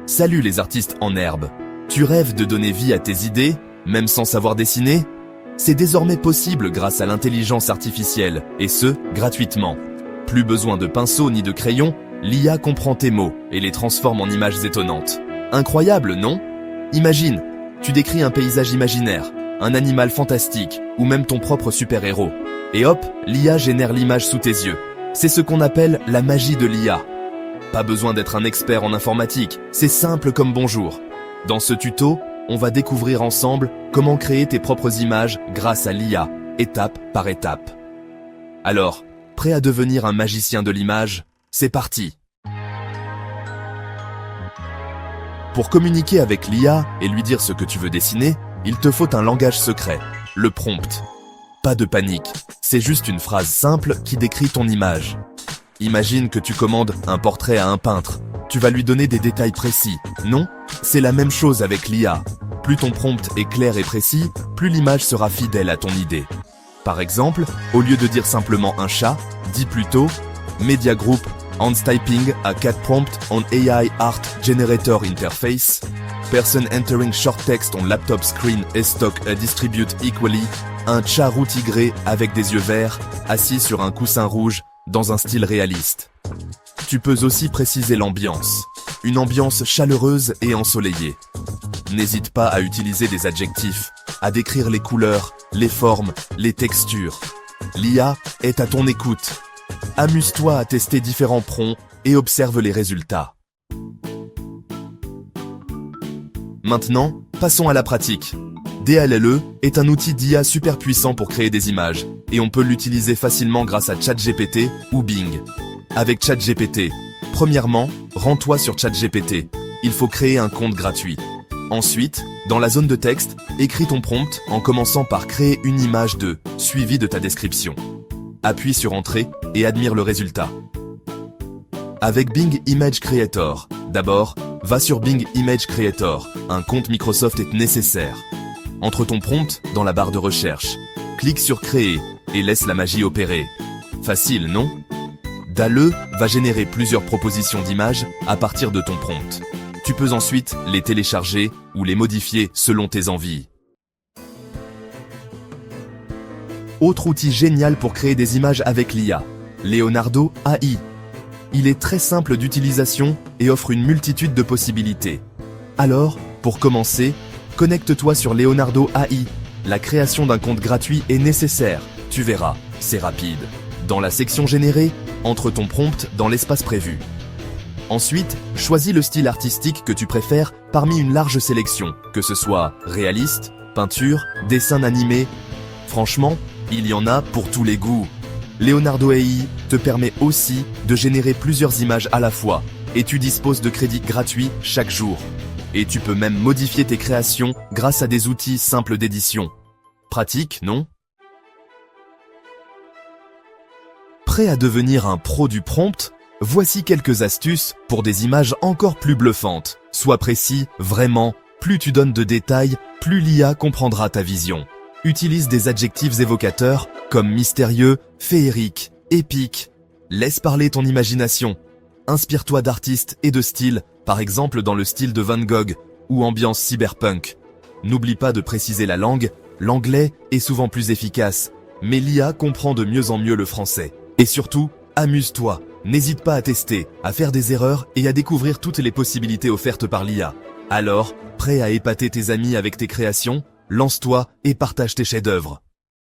Salut les artistes en herbe. Tu rêves de donner vie à tes idées, même sans savoir dessiner? C'est désormais possible grâce à l'intelligence artificielle, et ce, gratuitement. Plus besoin de pinceau ni de crayon, l'IA comprend tes mots et les transforme en images étonnantes. Incroyable, non? Imagine, tu décris un paysage imaginaire, un animal fantastique, ou même ton propre super-héros. Et hop, l'IA génère l'image sous tes yeux. C'est ce qu'on appelle la magie de l'IA. Pas besoin d'être un expert en informatique, c'est simple comme bonjour. Dans ce tuto, on va découvrir ensemble comment créer tes propres images grâce à l'IA, étape par étape. Alors, prêt à devenir un magicien de l'image? C'est parti! Pour communiquer avec l'IA et lui dire ce que tu veux dessiner, il te faut un langage secret, le prompt. Pas de panique, c'est juste une phrase simple qui décrit ton image. Imagine que tu commandes un portrait à un peintre. Tu vas lui donner des détails précis, non? C'est la même chose avec l'IA. Plus ton prompt est clair et précis, plus l'image sera fidèle à ton idée. Par exemple, au lieu de dire simplement un chat, dis plutôt Media Group ends typing a cat prompt on AI art generator interface. Person entering short text on laptop screen is stock a distribute equally. Un chat roux tigré avec des yeux verts, assis sur un coussin rouge, dans un style réaliste. Tu peux aussi préciser l'ambiance. Une ambiance chaleureuse et ensoleillée. N'hésite pas à utiliser des adjectifs, à décrire les couleurs, les formes, les textures. L'IA est à ton écoute. Amuse-toi à tester différents prompts et observe les résultats. Maintenant, passons à la pratique. DALL-E est un outil d'IA super puissant pour créer des images, et on peut l'utiliser facilement grâce à ChatGPT ou Bing. Avec ChatGPT, premièrement, rends-toi sur ChatGPT. Il faut créer un compte gratuit. Ensuite, dans la zone de texte, écris ton prompt en commençant par créer une image suivie de ta description. Appuie sur Entrée et admire le résultat. Avec Bing Image Creator, d'abord, va sur Bing Image Creator. Un compte Microsoft est nécessaire. Entre ton prompt dans la barre de recherche. Clique sur Créer et laisse la magie opérer. Facile, non? DALL-E va générer plusieurs propositions d'images à partir de ton prompt. Tu peux ensuite les télécharger ou les modifier selon tes envies. Autre outil génial pour créer des images avec l'IA, Leonardo AI. Il est très simple d'utilisation et offre une multitude de possibilités. Alors, pour commencer, connecte-toi sur Leonardo AI. La création d'un compte gratuit est nécessaire. Tu verras, c'est rapide. Dans la section Générer, entre ton prompt dans l'espace prévu. Ensuite, choisis le style artistique que tu préfères parmi une large sélection, que ce soit réaliste, peinture, dessin animé. Franchement, il y en a pour tous les goûts. Leonardo AI te permet aussi de générer plusieurs images à la fois, et tu disposes de crédits gratuits chaque jour. Et tu peux même modifier tes créations grâce à des outils simples d'édition. Pratique, non? Prêt à devenir un pro du prompt? Voici quelques astuces pour des images encore plus bluffantes. Sois précis, vraiment, plus tu donnes de détails, plus l'IA comprendra ta vision. Utilise des adjectifs évocateurs comme mystérieux, féerique, épique. Laisse parler ton imagination. Inspire-toi d'artistes et de styles, par exemple dans le style de Van Gogh ou ambiance cyberpunk. N'oublie pas de préciser la langue, l'anglais est souvent plus efficace, mais l'IA comprend de mieux en mieux le français. Et surtout, amuse-toi, n'hésite pas à tester, à faire des erreurs et à découvrir toutes les possibilités offertes par l'IA. Alors, prêt à épater tes amis avec tes créations? Lance-toi et partage tes chefs-d'œuvre.